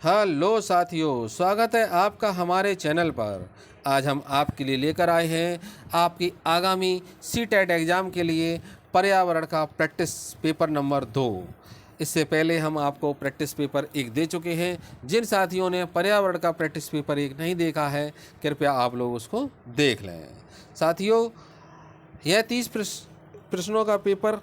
Hello साथियों, स्वागत है आपका हमारे चैनल पर। आज हम आपके लिए लेकर आए हैं आपकी आगामी सीटेट एग्ज़ाम के लिए पर्यावरण का प्रैक्टिस पेपर नंबर 2। इससे पहले हम आपको प्रैक्टिस पेपर 1 दे चुके हैं। जिन साथियों ने पर्यावरण का प्रैक्टिस पेपर 1 नहीं देखा है, कृपया आप लोग उसको देख लें। साथियों, यह 30 प्रश्नों का पेपर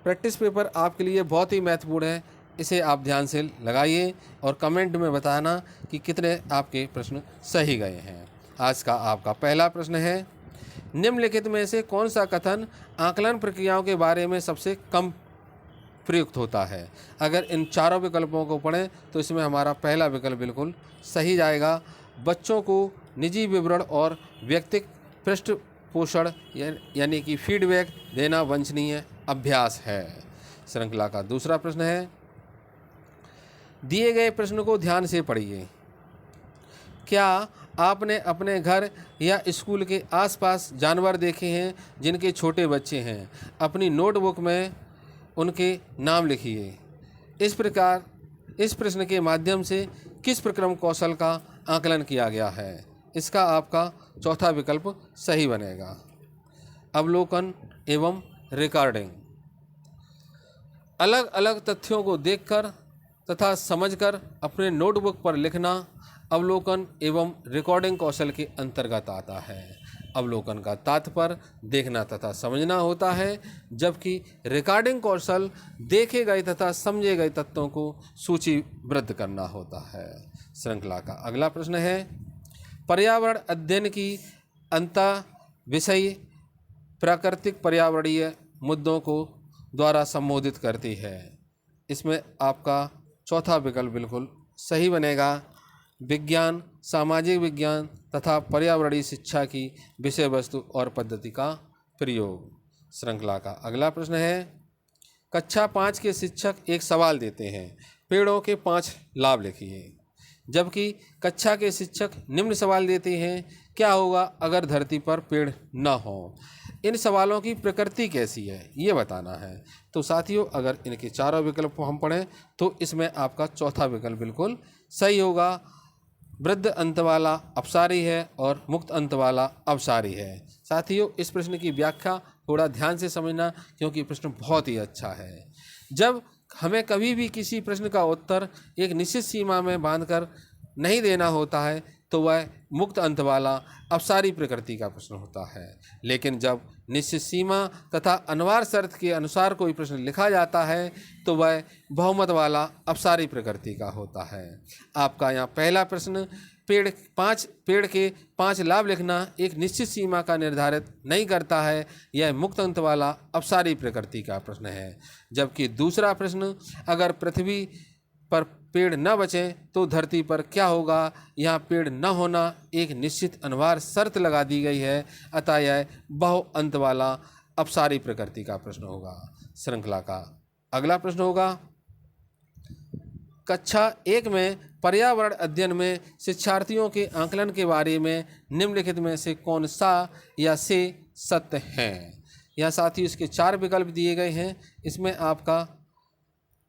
प्रैक्टिस पेपर आपके लिए बहुत ही महत्वपूर्ण है। इसे आप ध्यान से लगाइए और कमेंट में बताना कि कितने आपके प्रश्न सही गए हैं। आज का आपका पहला प्रश्न है, निम्नलिखित में से कौन सा कथन आकलन प्रक्रियाओं के बारे में सबसे कम प्रयुक्त होता है। अगर इन चारों विकल्पों को पढ़ें तो इसमें हमारा पहला विकल्प बिल्कुल सही जाएगा। बच्चों को निजी विवरण और व्यक्तिगत पृष्ठपोषण यानी कि फीडबैक देना वांछनीय अभ्यास है। श्रृंखला का दूसरा प्रश्न है, दिए गए प्रश्न को ध्यान से पढ़िए। क्या आपने अपने घर या स्कूल के आसपास जानवर देखे हैं जिनके छोटे बच्चे हैं? अपनी नोटबुक में उनके नाम लिखिए। इस प्रकार इस प्रश्न के माध्यम से किस प्रक्रम कौशल का आकलन किया गया है? इसका आपका चौथा विकल्प सही बनेगा। अवलोकन एवं रिकॉर्डिंग। अलग अलग तथ्यों को देखकर तथा समझकर अपने नोटबुक पर लिखना अवलोकन एवं रिकॉर्डिंग कौशल के अंतर्गत आता है। अवलोकन का तात्पर्य देखना तथा समझना होता है, जबकि रिकॉर्डिंग कौशल देखे गए तथा समझे गए तत्वों को सूचीबद्ध करना होता है। श्रृंखला का अगला प्रश्न है, पर्यावरण अध्ययन की अंतः विषय प्राकृतिक पर्यावरणीय मुद्दों को द्वारा संबोधित करती है। इसमें आपका चौथा विकल्प बिल्कुल सही बनेगा। विज्ञान, सामाजिक विज्ञान तथा पर्यावरणीय शिक्षा की विषय वस्तु और पद्धति का प्रयोग। श्रृंखला का अगला प्रश्न है, कक्षा 5 के शिक्षक एक सवाल देते हैं, पेड़ों के 5 लाभ लिखिए। जबकि कक्षा के शिक्षक निम्न सवाल देते हैं, क्या होगा अगर धरती पर पेड़ न हो? इन सवालों की प्रकृति कैसी है, ये बताना है। तो साथियों, अगर इनके चारों विकल्प को हम पढ़ें तो इसमें आपका चौथा विकल्प बिल्कुल सही होगा। वृद्ध अंत वाला अपसारी है और मुक्त अंत वाला अवसारी है। साथियों, इस प्रश्न की व्याख्या थोड़ा ध्यान से समझना, क्योंकि प्रश्न बहुत ही अच्छा है। जब हमें कभी भी किसी प्रश्न का उत्तर एक निश्चित सीमा में बांधकर नहीं देना होता है तो वह मुक्त अंत वाला अपसारी प्रकृति का प्रश्न होता है। लेकिन जब निश्चित सीमा तथा अनिवार्य शर्त के अनुसार कोई प्रश्न लिखा जाता है तो वह बहुमत वाला अपसारी प्रकृति का होता है। आपका यहाँ पहला प्रश्न, पेड़ के 5 लाभ लिखना एक निश्चित सीमा का निर्धारित नहीं करता है, यह मुक्त अंत वाला अपसारी प्रकृति का प्रश्न है। जबकि दूसरा प्रश्न, अगर पृथ्वी पर पेड़ न बचें तो धरती पर क्या होगा? यहाँ पेड़ न होना एक निश्चित अनिवार्य शर्त लगा दी गई है, अतः यह बहु अंत वाला अपसारी प्रकृति का प्रश्न होगा। श्रृंखला का अगला प्रश्न होगा, कक्षा 1 में पर्यावरण अध्ययन में शिक्षार्थियों के आकलन के बारे में निम्नलिखित में से कौन सा या से सत्य है? यहाँ साथ ही इसके 4 विकल्प दिए गए हैं। इसमें आपका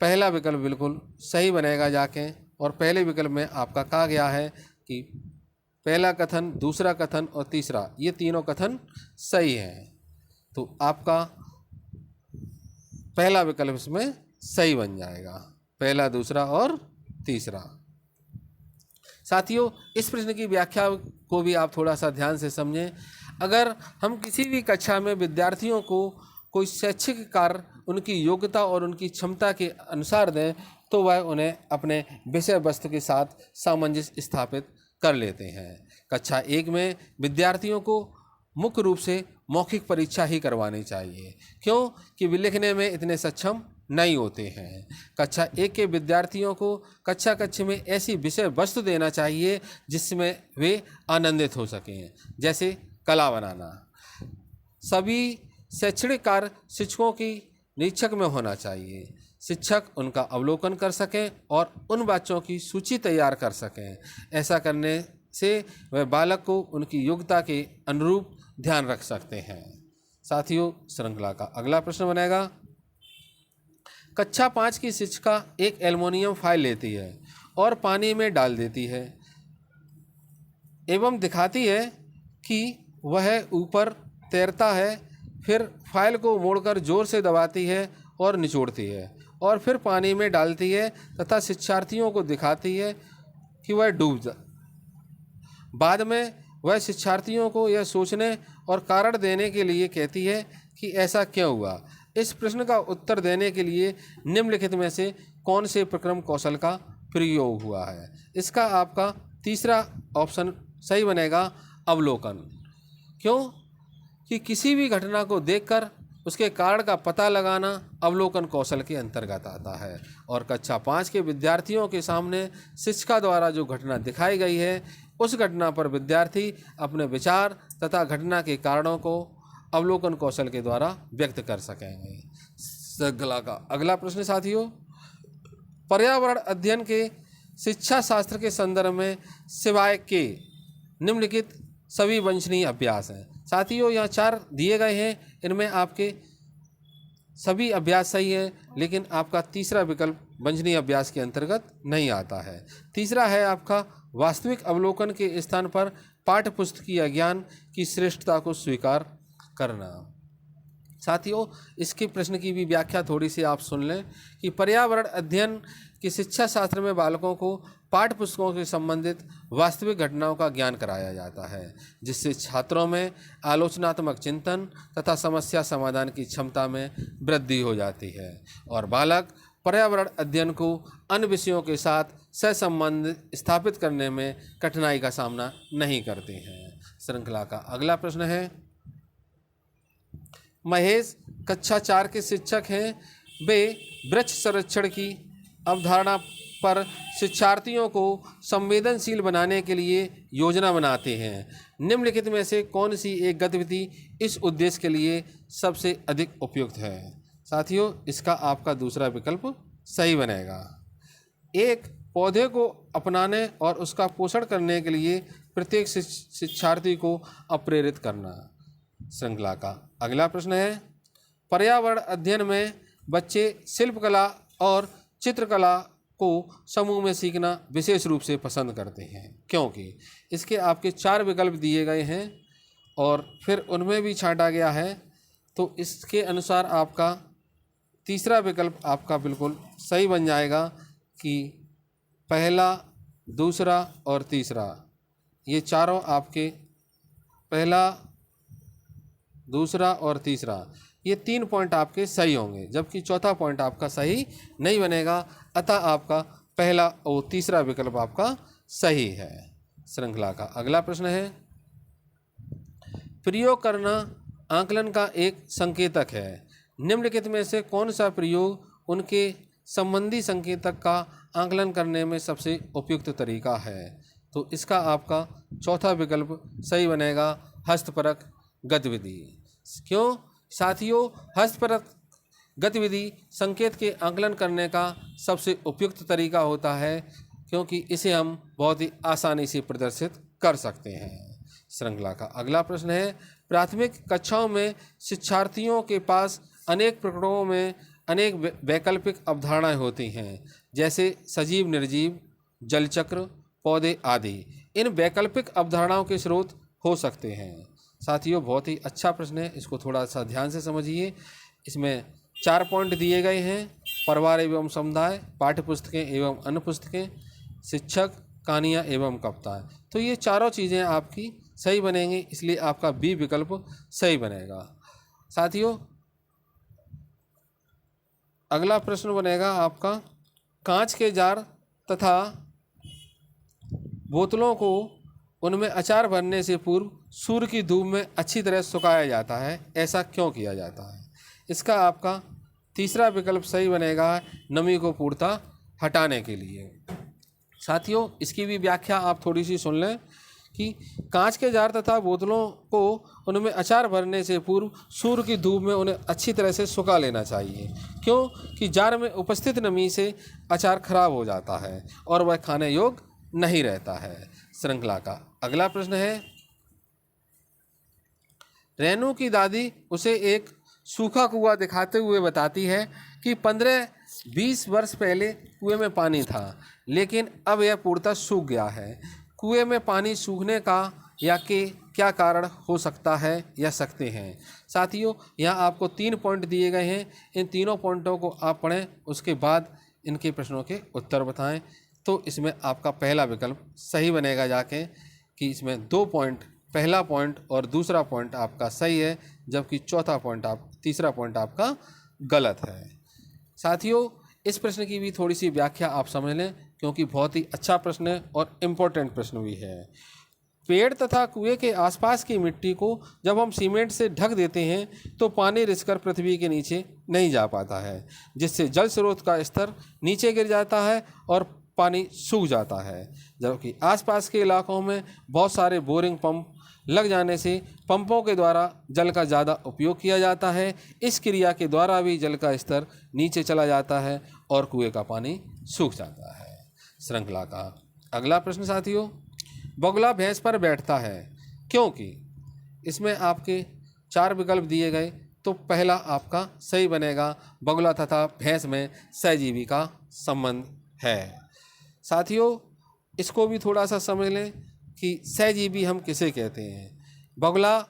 पहला विकल्प बिल्कुल सही बनेगा जाके, और पहले विकल्प में आपका कहा गया है कि पहला कथन, दूसरा कथन और तीसरा, ये तीनों कथन सही हैं। तो आपका पहला विकल्प इसमें सही बन जाएगा, पहला, दूसरा और तीसरा। साथियों, इस प्रश्न की व्याख्या को भी आप थोड़ा सा ध्यान से समझें। अगर हम किसी भी कक्षा में विद्यार्थियों को कोई शैक्षिक कार्य उनकी योग्यता और उनकी क्षमता के अनुसार दें तो वह उन्हें अपने विषय वस्तु के साथ सामंजस्य स्थापित कर लेते हैं। कक्षा 1 में विद्यार्थियों को मुख्य रूप से मौखिक परीक्षा ही करवानी चाहिए, क्योंकि वे लिखने में इतने सक्षम नहीं होते हैं। कक्षा 1 के विद्यार्थियों को कक्षा में ऐसी विषय वस्तु देना चाहिए जिसमें वे आनंदित हो सकें, जैसे कला बनाना। सभी शैक्षणिक कार्य शिक्षकों की निरीक्षक में होना चाहिए। शिक्षक उनका अवलोकन कर सकें और उन बच्चों की सूची तैयार कर सकें। ऐसा करने से वह बालक को उनकी योग्यता के अनुरूप ध्यान रख सकते हैं। साथियों, श्रृंखला का अगला प्रश्न बनेगा, कक्षा 5 की शिक्षिका एक एल्युमिनियम फाइल लेती है और पानी में डाल देती है एवं दिखाती है कि वह ऊपर तैरता है। फिर फाइल को मोड़कर जोर से दबाती है और निचोड़ती है और फिर पानी में डालती है तथा शिक्षार्थियों को दिखाती है कि वह डूब जा। बाद में वह शिक्षार्थियों को यह सोचने और कारण देने के लिए कहती है कि ऐसा क्यों हुआ। इस प्रश्न का उत्तर देने के लिए निम्नलिखित में से कौन से प्रक्रम कौशल का प्रयोग हुआ है। इसका आपका तीसरा ऑप्शन सही बनेगा, अवलोकन। क्यों कि किसी भी घटना को देखकर उसके कारण का पता लगाना अवलोकन कौशल के अंतर्गत आता है। और कक्षा 5 के विद्यार्थियों के सामने शिक्षिका द्वारा जो घटना दिखाई गई है उस घटना पर विद्यार्थी अपने विचार तथा घटना के कारणों को अवलोकन कौशल के द्वारा व्यक्त कर सकेंगे। श्रृंखला का अगला प्रश्न साथियों, पर्यावरण अध्ययन के शिक्षा शास्त्र के संदर्भ में सिवाय के निम्नलिखित सभी वांछनीय अभ्यास हैं। साथियों यहाँ 4 दिए गए हैं, इनमें आपके सभी अभ्यास सही है, लेकिन आपका तीसरा विकल्प वांछनीय अभ्यास के अंतर्गत नहीं आता है। तीसरा है आपका वास्तविक अवलोकन के स्थान पर पाठ्य पुस्तकीय ज्ञान की श्रेष्ठता को स्वीकार करना। साथियों इसके प्रश्न की भी व्याख्या थोड़ी सी आप सुन लें कि पर्यावरण अध्ययन की शिक्षा शास्त्र में बालकों को पाठ्य पुस्तकों से संबंधित वास्तविक घटनाओं का ज्ञान कराया जाता है, जिससे छात्रों में आलोचनात्मक चिंतन तथा समस्या समाधान की क्षमता में वृद्धि हो जाती है और बालक पर्यावरण अध्ययन को अन्य विषयों के साथ सहसंबंध स्थापित करने में कठिनाई का सामना नहीं करते हैं। श्रृंखला का अगला प्रश्न है, महेश कक्षा 4 के शिक्षक हैं। वे वृक्ष संरक्षण की अवधारणा पर शिक्षार्थियों को संवेदनशील बनाने के लिए योजना बनाते हैं। निम्नलिखित में से कौन सी एक गतिविधि इस उद्देश्य के लिए सबसे अधिक उपयुक्त है। साथियों इसका आपका दूसरा विकल्प सही बनेगा। एक पौधे को अपनाने और उसका पोषण करने के लिए प्रत्येक शिक्षार्थी को अप्रेरित करना। श्रृंखला का अगला प्रश्न है, पर्यावरण अध्ययन में बच्चे शिल्पकला और चित्रकला को समूह में सीखना विशेष रूप से पसंद करते हैं, क्योंकि इसके आपके 4 विकल्प दिए गए हैं और फिर उनमें भी छांटा गया है। तो इसके अनुसार आपका तीसरा विकल्प आपका बिल्कुल सही बन जाएगा कि पहला, दूसरा और तीसरा, ये चारों आपके पहला, दूसरा और तीसरा, ये 3 पॉइंट आपके सही होंगे, जबकि चौथा पॉइंट आपका सही नहीं बनेगा। अतः आपका पहला और तीसरा विकल्प आपका सही है। श्रृंखला का अगला प्रश्न है, प्रयोग करना आकलन का एक संकेतक है। निम्नलिखित में से कौन सा प्रयोग उनके संबंधी संकेतक का आकलन करने में सबसे उपयुक्त तरीका है। तो इसका आपका चौथा विकल्प सही बनेगा, हस्तपरक गतिविधि। क्यों साथियों, हस्तपरक गतिविधि संकेत के आकलन करने का सबसे उपयुक्त तरीका होता है, क्योंकि इसे हम बहुत ही आसानी से प्रदर्शित कर सकते हैं। श्रृंखला का अगला प्रश्न है, प्राथमिक कक्षाओं में शिक्षार्थियों के पास अनेक प्रकरणों में अनेक वैकल्पिक अवधारणाएं होती हैं, जैसे सजीव निर्जीव, जलचक्र, पौधे आदि। इन वैकल्पिक अवधारणाओं के स्रोत हो सकते हैं। साथियों बहुत ही अच्छा प्रश्न है, इसको थोड़ा सा ध्यान से समझिए। इसमें 4 पॉइंट दिए गए हैं, परिवार एवं समुदाय, पाठ्य पुस्तकें एवं अन्य पुस्तकें, शिक्षक, कहानियाँ एवं कविताएं। तो ये चारों चीज़ें आपकी सही बनेंगी, इसलिए आपका बी विकल्प सही बनेगा। साथियों अगला प्रश्न बनेगा आपका, कांच के जार तथा बोतलों को उनमें अचार भरने से पूर्व सूर्य की धूप में अच्छी तरह सुखाया जाता है, ऐसा क्यों किया जाता है। इसका आपका तीसरा विकल्प सही बनेगा, नमी को पूर्णतः हटाने के लिए। साथियों इसकी भी व्याख्या आप थोड़ी सी सुन लें कि कांच के जार तथा बोतलों को उनमें अचार भरने से पूर्व सूर्य की धूप में उन्हें अच्छी तरह से सुखा लेना चाहिए, क्यों कि जार में उपस्थित नमी से अचार खराब हो जाता है और वह खाने योग्य नहीं रहता है। श्रृंखला का अगला प्रश्न है, रेनू की दादी उसे एक सूखा कुआं दिखाते हुए बताती है कि 15-20 वर्ष पहले कुएं में पानी था, लेकिन अब यह पूर्णतः सूख गया है। कुएं में पानी सूखने का या के क्या कारण हो सकता है या सकते हैं। साथियों, यहाँ आपको 3 पॉइंट दिए गए हैं। इन तीनों पॉइंटों को आप पढ़ें, उसके बाद इनके प्रश्नों के उत्तर बताएं। तो इसमें आपका पहला विकल्प सही बनेगा जाके कि इसमें 2 पॉइंट, पहला पॉइंट और दूसरा पॉइंट आपका सही है, जबकि तीसरा पॉइंट आपका गलत है। साथियों, इस प्रश्न की भी थोड़ी सी व्याख्या आप समझ लें, क्योंकि बहुत ही अच्छा प्रश्न है और इम्पोर्टेंट प्रश्न भी है। पेड़ तथा कुएं के आसपास की मिट्टी को जब हम सीमेंट से ढक देते हैं तो पानी रिसकर पृथ्वी के नीचे नहीं जा पाता है, जिससे जल स्रोत का स्तर नीचे गिर जाता है और पानी सूख जाता है। जबकि आसपास के इलाकों में बहुत सारे बोरिंग पंप लग जाने से पंपों के द्वारा जल का ज़्यादा उपयोग किया जाता है। इस क्रिया के द्वारा भी जल का स्तर नीचे चला जाता है और कुएं का पानी सूख जाता है। श्रृंखला का अगला प्रश्न साथियों, बगुला भैंस पर बैठता है क्योंकि इसमें आपके 4 विकल्प दिए गए। तो पहला आपका सही बनेगा, बगुला तथा भैंस में सहजीवी का संबंध है। साथियों, इसको भी थोड़ा सा समझ लें कि सहजीवी हम किसे कहते हैं। बगुला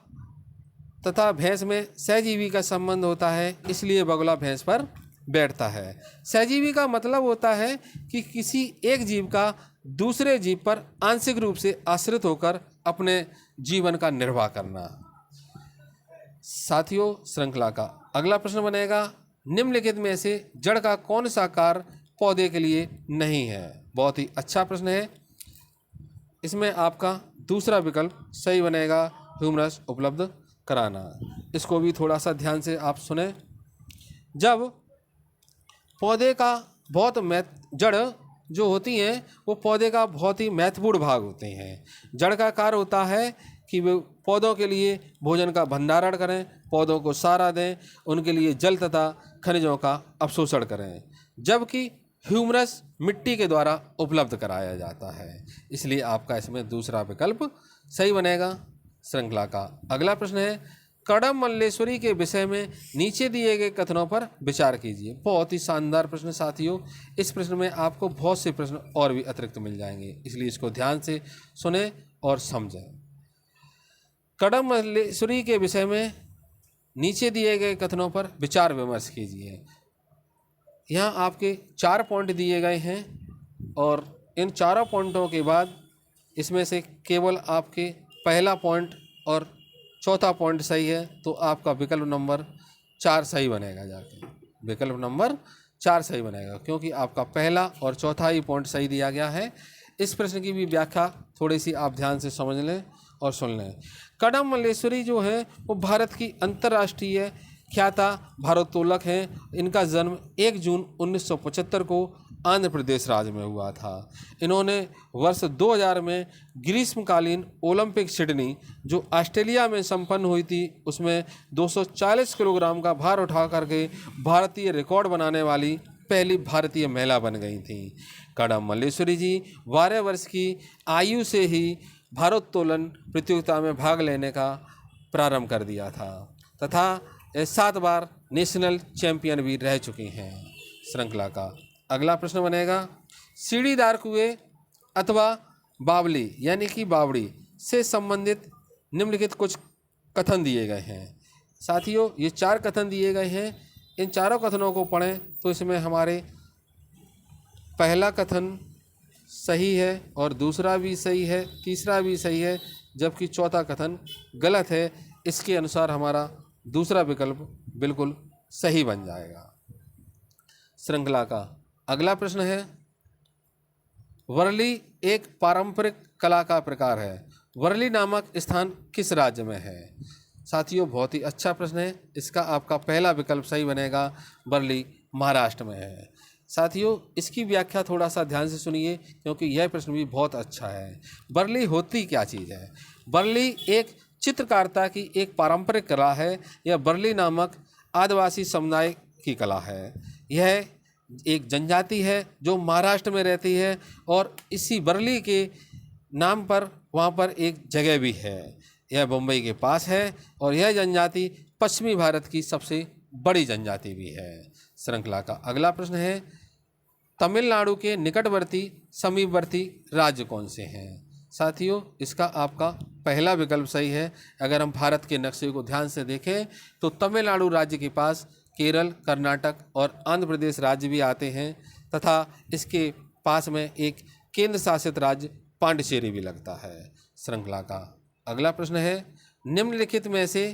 तथा भैंस में सहजीवी का संबंध होता है, इसलिए बगुला भैंस पर बैठता है। सहजीवी का मतलब होता है कि किसी एक जीव का दूसरे जीव पर आंशिक रूप से आश्रित होकर अपने जीवन का निर्वाह करना। साथियों, श्रृंखला का अगला प्रश्न बनेगा, निम्नलिखित में से जड़ का कौन सा कार्य पौधे के लिए नहीं है। बहुत ही अच्छा प्रश्न है। इसमें आपका दूसरा विकल्प सही बनेगा, ह्यूमरस उपलब्ध कराना। इसको भी थोड़ा सा ध्यान से आप सुने। जब पौधे का जड़ जो होती हैं वो पौधे का बहुत ही महत्वपूर्ण भाग होते हैं। जड़ का कार्य होता है कि वे पौधों के लिए भोजन का भंडारण करें, पौधों को सहारा दें, उनके लिए जल तथा खनिजों का अवशोषण करें, जबकि ह्यूमरस मिट्टी के द्वारा उपलब्ध कराया जाता है। इसलिए आपका इसमें दूसरा विकल्प सही बनेगा। श्रृंखला का अगला प्रश्न है, कड़म मल्लेश्वरी के विषय में नीचे दिए गए कथनों पर विचार कीजिए। बहुत ही शानदार प्रश्न साथियों। इस प्रश्न में आपको बहुत से प्रश्न और भी अतिरिक्त मिल जाएंगे, इसलिए इसको ध्यान से सुने और समझें। कड़म मल्लेश्वरी के विषय में नीचे दिए गए कथनों पर विचार विमर्श कीजिए। यहाँ आपके 4 पॉइंट दिए गए हैं और इन चारों पॉइंटों के बाद इसमें से केवल आपके पहला पॉइंट और चौथा पॉइंट सही है, तो आपका विकल्प नंबर 4 सही बनेगा। जाके विकल्प नंबर 4 सही बनेगा, क्योंकि आपका पहला और चौथा ही पॉइंट सही दिया गया है। इस प्रश्न की भी व्याख्या थोड़ी सी आप ध्यान से समझ लें और सुन लें। कड़म मल्लेश्वरी जो है वो भारत की अंतर्राष्ट्रीय ख्याता भारोत्तोलक हैं। इनका जन्म 1 जून 1975 को आंध्र प्रदेश राज्य में हुआ था। इन्होंने वर्ष 2000 में ग्रीष्मकालीन ओलंपिक सिडनी जो ऑस्ट्रेलिया में संपन्न हुई थी उसमें 240 किलोग्राम का भार उठा करके भारतीय रिकॉर्ड बनाने वाली पहली भारतीय महिला बन गई थी। कड़म मल्लेश्वरी जी 12 वर्ष की आयु से ही भारोत्तोलन प्रतियोगिता में भाग लेने का प्रारंभ कर दिया था तथा 7 बार नेशनल चैंपियन भी रह चुकी हैं। श्रृंखला का अगला प्रश्न बनेगा, सीढ़ीदार कुएं अथवा बावली यानी कि बावड़ी से संबंधित निम्नलिखित कुछ कथन दिए गए हैं। साथियों, ये 4 कथन दिए गए हैं। इन चारों कथनों को पढ़ें तो इसमें हमारे पहला कथन सही है और दूसरा भी सही है, तीसरा भी सही है, जबकि चौथा कथन गलत है। इसके अनुसार हमारा दूसरा विकल्प बिल्कुल सही बन जाएगा। श्रृंखला का अगला प्रश्न है, वर्ली एक पारंपरिक कला का प्रकार है। वर्ली नामक स्थान किस राज्य में है। साथियों, बहुत ही अच्छा प्रश्न है। इसका आपका पहला विकल्प सही बनेगा, वर्ली महाराष्ट्र में है। साथियों, इसकी व्याख्या थोड़ा सा ध्यान से सुनिए, क्योंकि यह प्रश्न भी बहुत अच्छा है। वर्ली होती क्या चीज़ है। वर्ली एक चित्रकारिता की एक पारंपरिक कला है। यह वर्ली नामक आदिवासी समुदाय की कला है। यह एक जनजाति है जो महाराष्ट्र में रहती है और इसी वर्ली के नाम पर वहाँ पर एक जगह भी है। यह मुंबई के पास है और यह जनजाति पश्चिमी भारत की सबसे बड़ी जनजाति भी है। श्रृंखला का अगला प्रश्न है, तमिलनाडु के निकटवर्ती समीपवर्ती राज्य कौन से हैं? साथियों, इसका आपका पहला विकल्प सही है। अगर हम भारत के नक्शे को ध्यान से देखें तो तमिलनाडु राज्य के पास केरल, कर्नाटक और आंध्र प्रदेश राज्य भी आते हैं तथा इसके पास में एक केंद्र शासित राज्य पांडिचेरी भी लगता है। श्रृंखला का अगला प्रश्न है, निम्नलिखित में से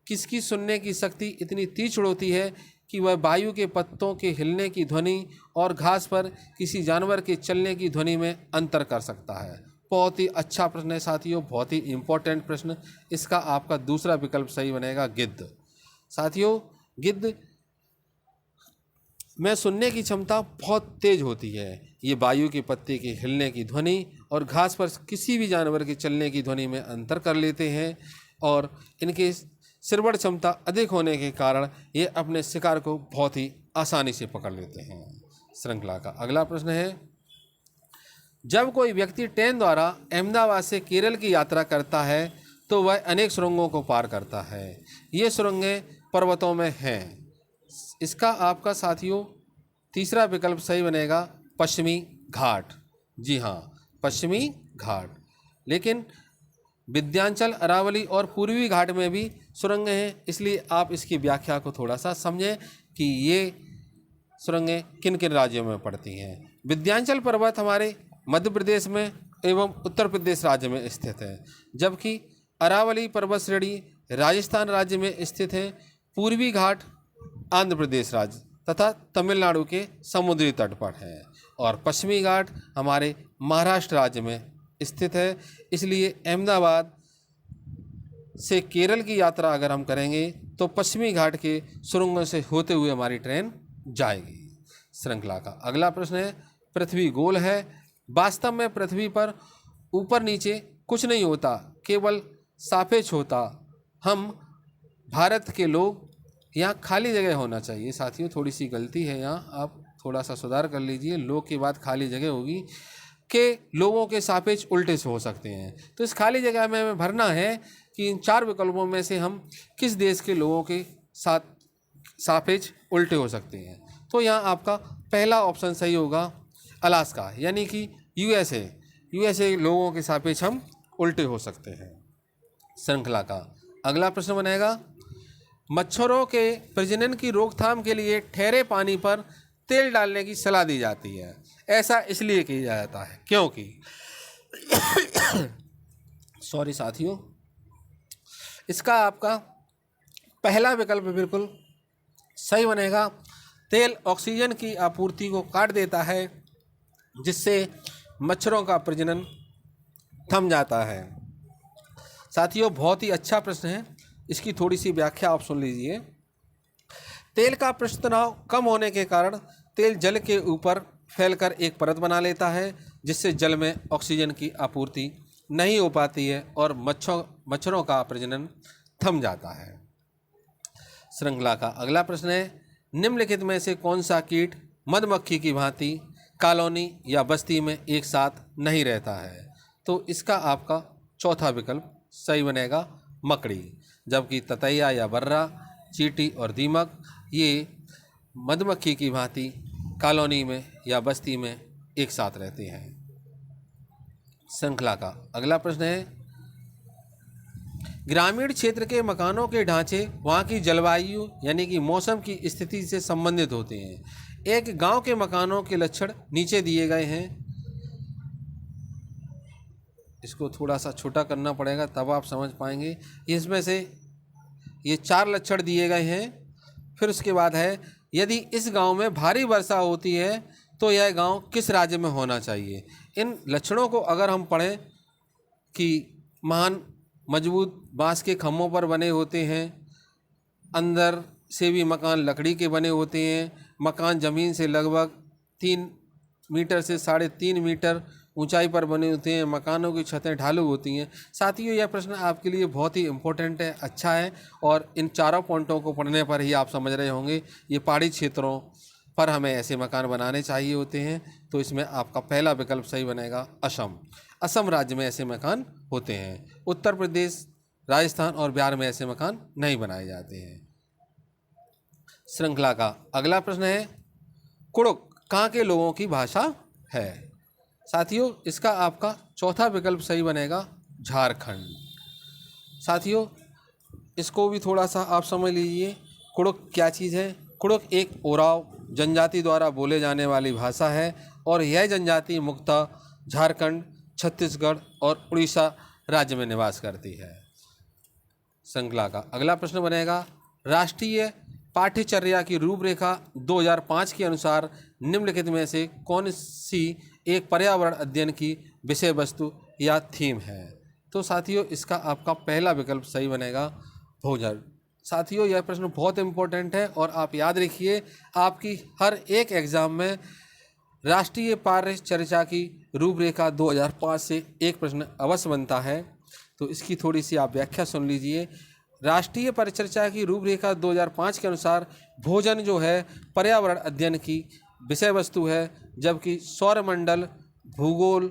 किसकी सुनने की शक्ति इतनी तीक्ष्ण होती है कि वह वायु के पत्तों के हिलने की ध्वनि और घास पर किसी जानवर के चलने की ध्वनि में अंतर कर सकता है? बहुत ही अच्छा प्रश्न है साथियों, बहुत ही इम्पोर्टेंट प्रश्न। इसका आपका दूसरा विकल्प सही बनेगा, गिद्ध। साथियों, गिद्ध में सुनने की क्षमता बहुत तेज होती है। ये वायु के पत्ते के हिलने की ध्वनि और घास पर किसी भी जानवर के चलने की ध्वनि में अंतर कर लेते हैं और इनके सिरवड़ क्षमता अधिक होने के कारण ये अपने शिकार को बहुत ही आसानी से पकड़ लेते हैं। श्रृंखला का अगला प्रश्न है, जब कोई व्यक्ति ट्रेन द्वारा अहमदाबाद से केरल की यात्रा करता है तो वह अनेक सुरंगों को पार करता है। ये सुरंगें पर्वतों में हैं। इसका आपका साथियों तीसरा विकल्प सही बनेगा, पश्चिमी घाट। जी हाँ, पश्चिमी घाट। लेकिन विंध्याचल, अरावली और पूर्वी घाट में भी सुरंगें हैं, इसलिए आप इसकी व्याख्या को थोड़ा सा समझें कि ये सुरंगें किन किन राज्यों में पड़ती हैं। विंध्याचल पर्वत हमारे मध्य प्रदेश में एवं उत्तर प्रदेश राज्य में स्थित है, जबकि अरावली पर्वत श्रेणी राजस्थान राज्य में स्थित है। पूर्वी घाट आंध्र प्रदेश राज्य तथा तमिलनाडु के समुद्री तट पर है और पश्चिमी घाट हमारे महाराष्ट्र राज्य में स्थित है। इसलिए अहमदाबाद से केरल की यात्रा अगर हम करेंगे तो पश्चिमी घाट के सुरंगों से होते हुए हमारी ट्रेन जाएगी। श्रृंखला का अगला प्रश्न है, पृथ्वी गोल है। वास्तव में पृथ्वी पर ऊपर नीचे कुछ नहीं होता, केवल सापेक्ष होता। हम भारत के लोग, यहाँ खाली जगह होना चाहिए साथियों, थोड़ी सी गलती है यहाँ, आप थोड़ा सा सुधार कर लीजिए। लोग के बाद खाली जगह होगी के लोगों के सापेक्ष उल्टे से हो सकते हैं। तो इस खाली जगह में हमें भरना है कि इन चार विकल्पों में से हम किस देश के लोगों के साथ सापेक्ष उल्टे हो सकते हैं। तो यहाँ आपका पहला ऑप्शन सही होगा, अलास्का, यानी कि यूएसए लोगों के सापेक्ष हम उल्टे हो सकते हैं। श्रृंखला का अगला प्रश्न बनेगा, मच्छरों के प्रजनन की रोकथाम के लिए ठहरे पानी पर तेल डालने की सलाह दी जाती है। ऐसा इसलिए किया जाता है क्योंकि सॉरी साथियों, इसका आपका पहला विकल्प बिल्कुल सही बनेगा। तेल ऑक्सीजन की आपूर्ति को काट देता है, जिससे मच्छरों का प्रजनन थम जाता है। साथियों, बहुत ही अच्छा प्रश्न है, इसकी थोड़ी सी व्याख्या आप सुन लीजिए। तेल का पृष्ठ तनाव कम होने के कारण तेल जल के ऊपर फैलकर एक परत बना लेता है, जिससे जल में ऑक्सीजन की आपूर्ति नहीं हो पाती है और मच्छरों का प्रजनन थम जाता है। श्रृंखला का अगला प्रश्न है, निम्नलिखित में से कौन सा कीट मधुमक्खी की भांति कॉलोनी या बस्ती में एक साथ नहीं रहता है? तो इसका आपका चौथा विकल्प सही बनेगा, मकड़ी। जबकि ततैया या बर्रा, चींटी और दीमक ये मधुमक्खी की भांति कॉलोनी में या बस्ती में एक साथ रहते हैं। श्रृंखला का अगला प्रश्न है, ग्रामीण क्षेत्र के मकानों के ढांचे वहाँ की जलवायु यानी कि मौसम की स्थिति से संबंधित होते हैं। एक गांव के मकानों के लक्षण नीचे दिए गए हैं। इसको थोड़ा सा छोटा करना पड़ेगा तब आप समझ पाएंगे। इसमें से ये 4 लक्षण दिए गए हैं। फिर उसके बाद है, यदि इस गांव में भारी वर्षा होती है तो यह गांव किस राज्य में होना चाहिए? इन लक्षणों को अगर हम पढ़ें कि महान मजबूत बांस के खम्भों पर बने होते हैं, अंदर से भी मकान लकड़ी के बने होते हैं, मकान ज़मीन से लगभग 3 मीटर से 3.5 मीटर ऊंचाई पर बने होते हैं, मकानों की छतें ढालू होती हैं। साथियों, यह प्रश्न आपके लिए बहुत ही इम्पोर्टेंट है, अच्छा है, और इन चारों पॉइंटों को पढ़ने पर ही आप समझ रहे होंगे ये पहाड़ी क्षेत्रों पर हमें ऐसे मकान बनाने चाहिए होते हैं। तो इसमें आपका पहला विकल्प सही बनेगा, असम राज्य में ऐसे मकान होते हैं। उत्तर प्रदेश, राजस्थान और बिहार में ऐसे मकान नहीं बनाए जाते हैं। श्रृंखला का अगला प्रश्न है, कुड़ुक कहाँ के लोगों की भाषा है। साथियों, इसका आपका चौथा विकल्प सही बनेगा झारखंड। साथियों, इसको भी थोड़ा सा आप समझ लीजिए। कुड़ुक क्या चीज़ है? कुड़ुक एक ओराव जनजाति द्वारा बोले जाने वाली भाषा है और यह जनजाति मुख्यतः झारखंड, छत्तीसगढ़ और उड़ीसा राज्य में निवास करती है। श्रृंखला का अगला प्रश्न बनेगा, राष्ट्रीय पाठ्यचर्या की रूपरेखा 2005 के अनुसार निम्नलिखित में से कौन सी एक पर्यावरण अध्ययन की विषय वस्तु या थीम है? तो साथियों, इसका आपका पहला विकल्प सही बनेगा भोजन। साथियों, यह प्रश्न बहुत इंपॉर्टेंट है और आप याद रखिए, आपकी हर एक एग्ज़ाम में राष्ट्रीय पाठ्यचर्या की रूपरेखा 2005 से एक प्रश्न अवश्य बनता है। तो इसकी थोड़ी सी आप व्याख्या सुन लीजिए। राष्ट्रीय परिचर्चा की रूपरेखा 2005 के अनुसार भोजन जो है पर्यावरण अध्ययन की विषय वस्तु है, जबकि सौरमंडल, भूगोल,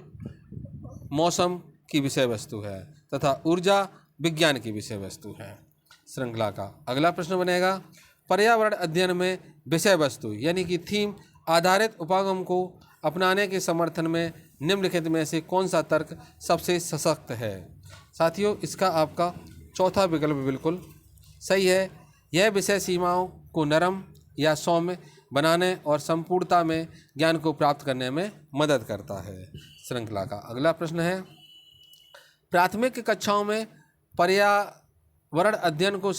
मौसम की विषय वस्तु है तथा ऊर्जा विज्ञान की विषय वस्तु है। श्रृंखला का अगला प्रश्न बनेगा, पर्यावरण अध्ययन में विषय वस्तु यानी कि थीम आधारित उपागम को अपनाने के समर्थन में निम्नलिखित में से कौन सा तर्क सबसे सशक्त है? साथियों, इसका आपका चौथा विकल्प बिल्कुल सही है। यह विषय सीमाओं को नरम या सौम्य बनाने और संपूर्णता में ज्ञान को प्राप्त करने में मदद करता है। श्रृंखला का अगला प्रश्न है, प्राथमिक कक्षाओं में पर्यावरण अध्ययन को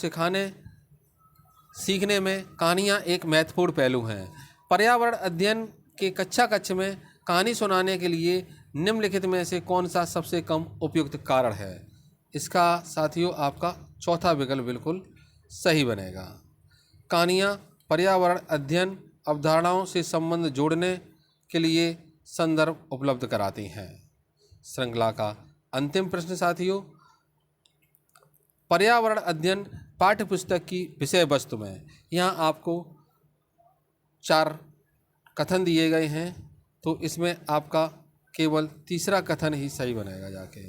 सीखने में कहानियाँ एक महत्वपूर्ण पहलू हैं। पर्यावरण अध्ययन के कक्षा में कहानी सुनाने के लिए निम्नलिखित में से कौन सा सबसे कम उपयुक्त कारण है? इसका साथियों आपका चौथा विकल्प बिल्कुल सही बनेगा। कहानियाँ पर्यावरण अध्ययन अवधारणाओं से संबंध जोड़ने के लिए संदर्भ उपलब्ध कराती हैं। श्रृंखला का अंतिम प्रश्न साथियों, पर्यावरण अध्ययन पाठ्यपुस्तक की विषय वस्तु में यहाँ आपको 4 कथन दिए गए हैं, तो इसमें आपका केवल तीसरा कथन ही सही बनेगा जाके,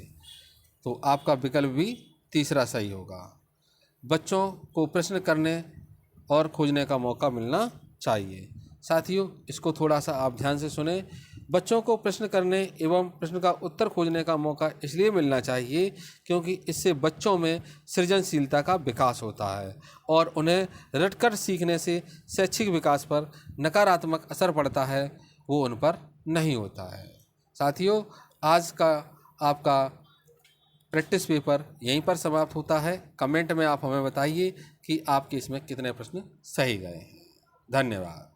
तो आपका विकल्प भी तीसरा सही होगा। बच्चों को प्रश्न करने और खोजने का मौका मिलना चाहिए। साथियों, इसको थोड़ा सा आप ध्यान से सुने। बच्चों को प्रश्न करने एवं प्रश्न का उत्तर खोजने का मौका इसलिए मिलना चाहिए क्योंकि इससे बच्चों में सृजनशीलता का विकास होता है और उन्हें रटकर सीखने से शैक्षिक विकास पर नकारात्मक असर पड़ता है, वो उन पर नहीं होता है। साथियों, आज का आपका प्रैक्टिस पेपर यहीं पर समाप्त होता है। कमेंट में आप हमें बताइए कि आपके इसमें कितने प्रश्न सही गए हैं। धन्यवाद।